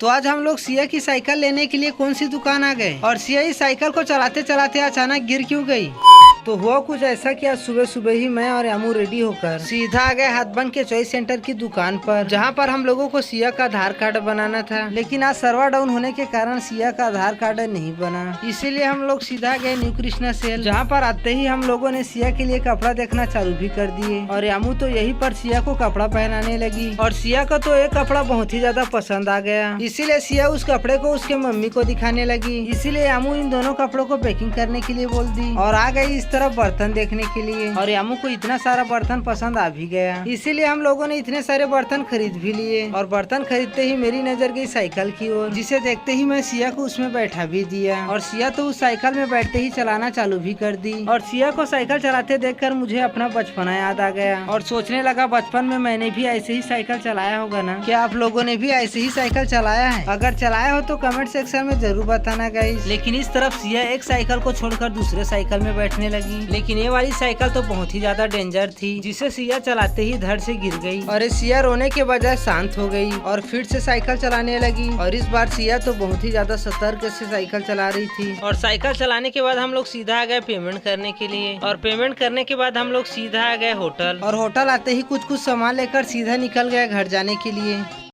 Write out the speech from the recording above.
तो आज हम लोग सिया की साइकिल लेने के लिए कौन सी दुकान आ गए और सिया इस साइकिल को चलाते चलाते अचानक गिर क्यों गई। तो हुआ कुछ ऐसा कि आज सुबह सुबह ही मैं और यामू रेडी होकर सीधा आ गए हाथबंग के चॉइस सेंटर की दुकान पर, जहां पर हम लोगों को सिया का आधार कार्ड बनाना था। लेकिन आज सर्वर डाउन होने के कारण सिया का आधार कार्ड नहीं बना, इसीलिए हम लोग सीधा गए न्यू कृष्णा सेल, जहाँ पर आते ही हम लोगों ने सिया के लिए कपड़ा देखना चालू भी कर दिए। और यामू तो यही पर सिया को कपड़ा पहनाने लगी और सिया को तो एक कपड़ा बहुत ही ज्यादा पसंद आ गया, इसीलिए सिया उस कपड़े को उसके मम्मी को दिखाने लगी। इसीलिए यामू इन दोनों कपड़ों को पैकिंग करने के लिए बोल दी और आ गई इस तरफ बर्तन देखने के लिए। और यामू को इतना सारा बर्तन पसंद आ भी गया, इसीलिए हम लोगों ने इतने सारे बर्तन खरीद भी लिए। और बर्तन खरीदते ही मेरी नजर गई साइकिल की ओर, जिसे देखते ही मैं सिया को उसमें बैठा भी दिया और सिया तो उस साइकिल में बैठते ही चलाना चालू भी कर दी। और सिया को साइकिल चलाते देखकर मुझे अपना बचपना याद आ गया और सोचने लगा बचपन में मैंने भी ऐसे ही साइकिल चलाया होगा ना। क्या आप लोगों ने भी ऐसे ही साइकिल चलाया है? अगर चलाया हो तो कमेंट सेक्शन में जरूर बताना गाइस। लेकिन इस तरफ सिया एक साइकिल को छोड़कर दूसरे साइकिल में बैठने लगी, लेकिन ये वाली साइकिल तो बहुत ही ज्यादा डेंजर थी, जिसे सिया चलाते ही धड़ से गिर गई। और सिया रोने के बजाय शांत हो गई और फिर से साइकिल चलाने लगी। और इस बार सिया तो बहुत ही ज्यादा सतर्क से साइकिल चला रही थी। और साइकिल चलाने के बाद हम लोग सीधा आ गए पेमेंट करने के लिए, और पेमेंट करने के बाद हम लोग सीधा आ गए होटल। और होटल आते ही कुछ सामान लेकर सीधा निकल गए घर जाने के लिए।